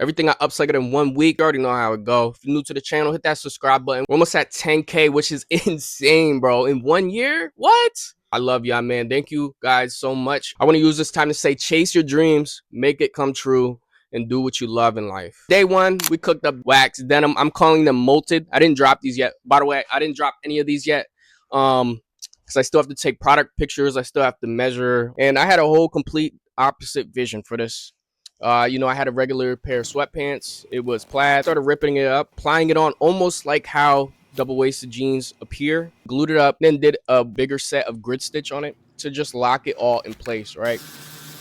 Everything I upcycled in 1 week. You already know how it go. If you're new to the channel, hit that subscribe button. We're almost at 10K, which is insane, bro. In 1 year? What? I love y'all, man. Thank you guys so much. I want to use this time to say, chase your dreams, make it come true, and do what you love in life. Day one, we cooked up wax denim. I'm calling them molted. I didn't drop these yet. By the way, I didn't drop any of these yet. Because I still have to take product pictures. I still have to measure. And I had a whole complete opposite vision for this. I had a regular pair of sweatpants. It was plaid. Started ripping it up, applying it on almost like how double-waisted jeans appear. Glued it up, then did a bigger set of grid stitch on it to just lock it all in place, right?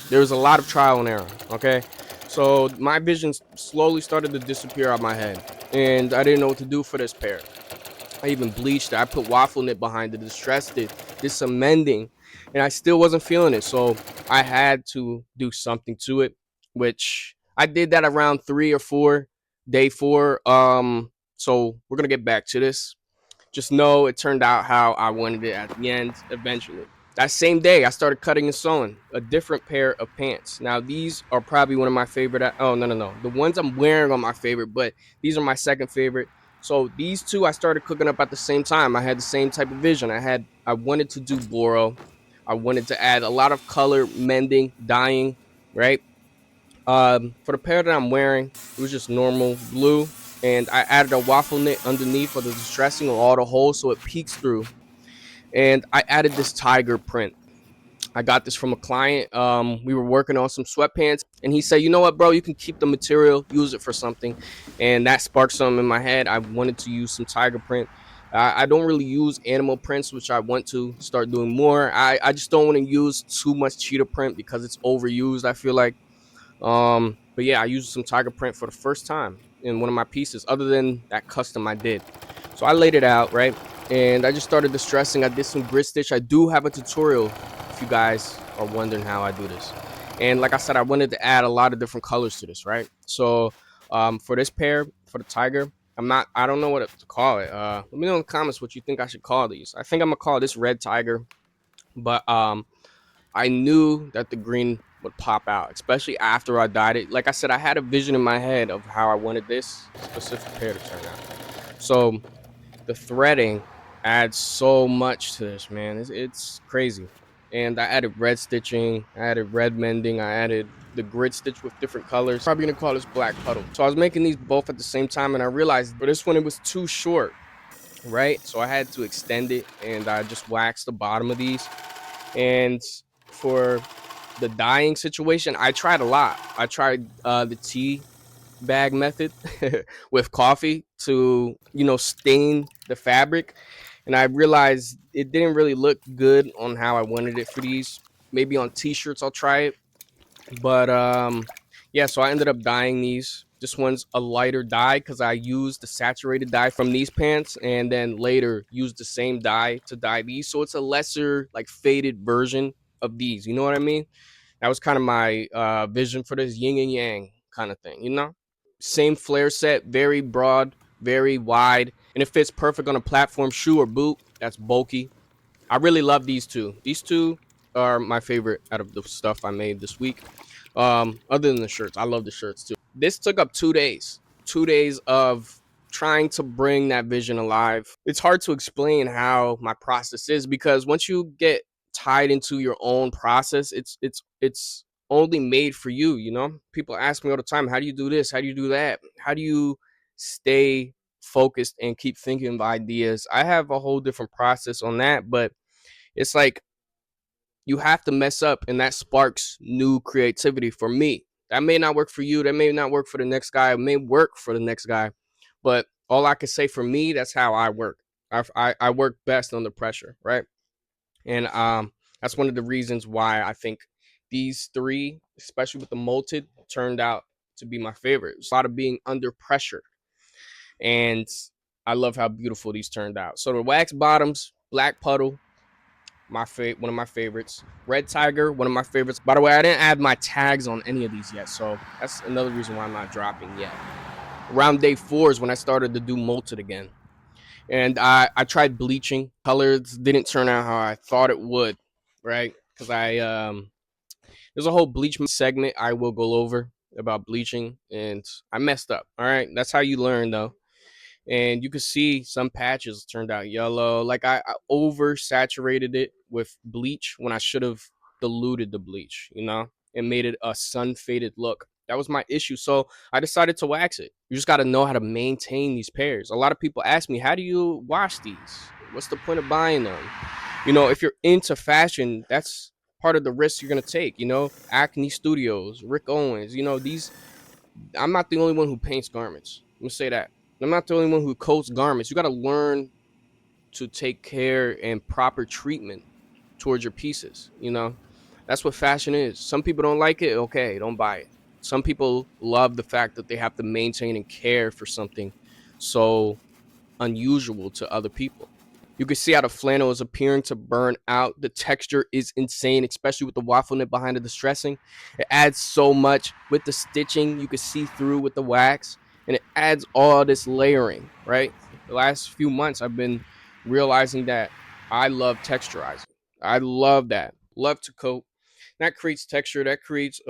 There was a lot of trial and error, okay? So my vision slowly started to disappear out of my head, and I didn't know what to do for this pair. I even bleached it. I put waffle knit behind it, distressed it, did some mending, and I still wasn't feeling it. So I had to do something to it, which I did that around 3 or 4, day 4. So we're gonna get back to this. Just know it turned out how I wanted it at the end eventually. That same day, I started cutting and sewing a different pair of pants. Now, these are probably one of my favorite. Oh, no. The ones I'm wearing are my favorite, but these are my second favorite. So these two I started cooking up at the same time. I had the same type of vision. I wanted to do boro. I wanted to add a lot of color, mending, dyeing, right? For the pair that I'm wearing, it was just normal blue, and I added a waffle knit underneath for the distressing of all the holes so it peeks through. And I added this tiger print. I got this from a client. We were working on some sweatpants, and he said, "You know what, bro? You can keep the material, use it for something." And that sparked something in my head. I wanted to use some tiger print. I don't really use animal prints, which I want to start doing more. I just don't want to use too much cheetah print because it's overused, I feel like. But yeah, I used some tiger print for the first time in one of my pieces, other than that custom I did. So I laid it out, right? And I just started distressing. I did some grid stitch. I do have a tutorial if you guys are wondering how I do this. And like I said, I wanted to add a lot of different colors to this, right? So for this pair, for the tiger, I don't know what to call it. Let me know in the comments what you think I should call these. I think I'm gonna call this red tiger, but I knew that the green would pop out, especially after I dyed it. Like I said, I had a vision in my head of how I wanted this specific pair to turn out. So the threading adds so much to this, man. It's crazy. And I added red stitching, I added red mending, I added the grid stitch with different colors. Probably gonna call this black puddle. So I was making these both at the same time, and I realized for this one it was too short, right? So I had to extend it, and I just waxed the bottom of these. And for the dyeing situation, I tried a lot. I tried the tea bag method with coffee to stain the fabric, and I realized it didn't really look good on how I wanted it for these. Maybe on t-shirts I'll try it, but yeah, so I ended up dyeing these. This one's a lighter dye because I used the saturated dye from these pants, and then later used the same dye to dye these, so it's a lesser, like, faded version of these, you know what I mean? That was kind of my vision for this yin and yang kind of thing, same flare set, very broad, very wide, and it fits perfect on a platform shoe or boot that's bulky. I really love these two. These two are my favorite out of the stuff I made this week. Other than the shirts, I love the shirts too. This took up 2 days. 2 days of trying to bring that vision alive. It's hard to explain how my process is, because once you get tied into your own process, it's only made for you, People ask me all the time, how do you do this? How do you do that? How do you stay focused and keep thinking of ideas? I have a whole different process on that, but it's like you have to mess up, and that sparks new creativity for me. That may not work for you. That may not work for the next guy. It may work for the next guy. But all I can say, for me, that's how I work. I work best under pressure, right? And that's one of the reasons why I think these three, especially with the molted, turned out to be my favorite. It's a lot of being under pressure, and I love how beautiful these turned out. So the wax bottoms, black puddle, one of my favorites. Red tiger, one of my favorites. By the way, I didn't add my tags on any of these yet, so that's another reason why I'm not dropping yet. Around day 4 is when I started to do molted again. And I tried bleaching. Colors didn't turn out how I thought it would, right? Because there's a whole bleach segment I will go over. about bleaching, and I messed up. All right, that's how you learn though. And you could see some patches turned out yellow. Like I oversaturated it with bleach when I should have diluted the bleach, and made it a sun faded look. That was my issue. So I decided to wax it. You just got to know how to maintain these pairs. A lot of people ask me, how do you wash these? What's the point of buying them? If you're into fashion, that's part of the risk you're going to take. Acne Studios, Rick Owens, these, I'm not the only one who paints garments. Let me say that. I'm not the only one who coats garments. You got to learn to take care and proper treatment towards your pieces. That's what fashion is. Some people don't like it. Okay, don't buy it. Some people love the fact that they have to maintain and care for something so unusual to other people. You can see how the flannel is appearing to burn out. The texture is insane, especially with the waffle knit behind the distressing. It adds so much with the stitching. You can see through with the wax, and it adds all this layering, right? The last few months, I've been realizing that I love texturizing. I love that. Love to coat. That creates texture. That creates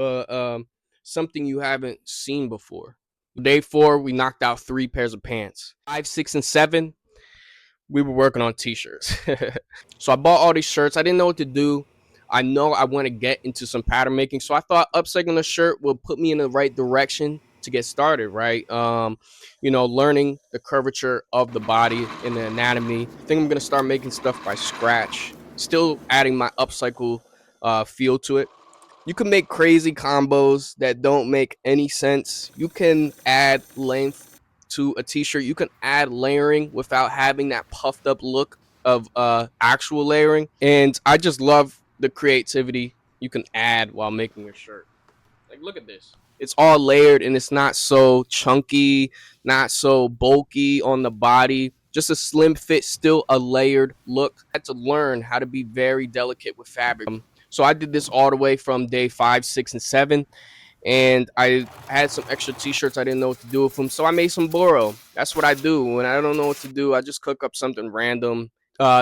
something you haven't seen before. Day 4, we knocked out 3 pairs of pants. 5, 6, and 7, we were working on t-shirts. So I bought all these shirts. I didn't know what to do. I know I want to get into some pattern making. So I thought upcycling a shirt will put me in the right direction to get started, right? Learning the curvature of the body and the anatomy. I think I'm going to start making stuff by scratch, still adding my upcycle feel to it. You can make crazy combos that don't make any sense. You can add length to a t-shirt. You can add layering without having that puffed up look of actual layering. And I just love the creativity you can add while making a shirt. Like, look at this. It's all layered and it's not so chunky, not so bulky on the body. Just a slim fit, still a layered look. I had to learn how to be very delicate with fabric. So I did this all the way from day 5, 6, and 7. And I had some extra t-shirts. I didn't know what to do with them. So I made some Boro. That's what I do. When I don't know what to do, I just cook up something random.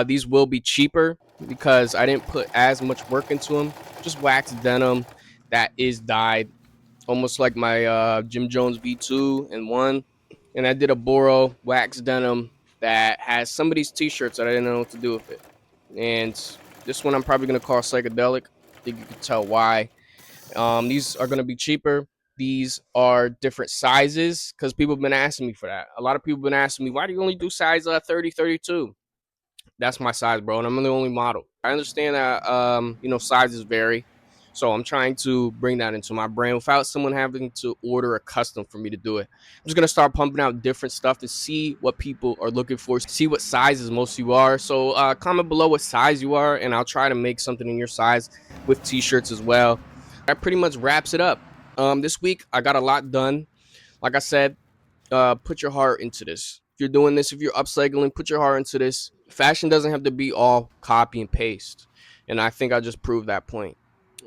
These will be cheaper because I didn't put as much work into them. Just wax denim that is dyed, almost like my Jim Jones V2 and 1. And I did a Boro wax denim that has some of these t-shirts that I didn't know what to do with it. And this one I'm probably going to call psychedelic. I think you can tell why. These are going to be cheaper. These are different sizes because people have been asking me for that. A lot of people have been asking me, why do you only do size 30, 32? That's my size, bro, and I'm the only model. I understand that sizes vary, so I'm trying to bring that into my brand without someone having to order a custom for me to do it. I'm just gonna start pumping out different stuff to see what people are looking for, see what sizes most of you are. So comment below what size you are, and I'll try to make something in your size with t-shirts as well. That pretty much wraps it up. This week I got a lot done. Like I said, put your heart into this. If you're doing this, if you're upcycling, put your heart into this. Fashion doesn't have to be all copy and paste, and I think I just proved that point.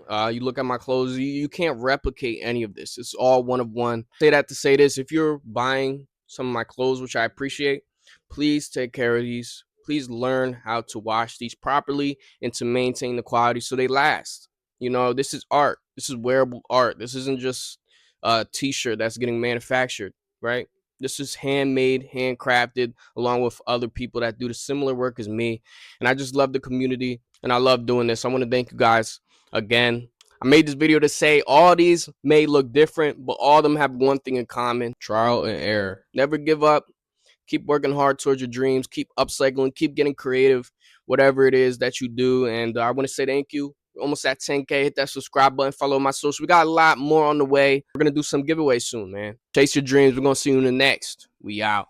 You look at my clothes, you can't replicate any of this. It's all one of one. Say that to say this: if you're buying some of my clothes, which I appreciate, please take care of these. Please learn how to wash these properly and to maintain the quality so they last. This is art. This is wearable art. This isn't just a t-shirt that's getting manufactured, right? This is handmade, handcrafted, along with other people that do the similar work as me. And I just love the community and I love doing this. I want to thank you guys again. I made this video to say all these may look different, but all of them have one thing in common: trial and error. Never give up. Keep working hard towards your dreams. Keep upcycling. Keep getting creative, whatever it is that you do. And I want to say thank you. We're almost at 10K. Hit that subscribe button. Follow my social. We got a lot more on the way. We're going to do some giveaways soon, man. Chase your dreams. We're going to see you in the next. We out.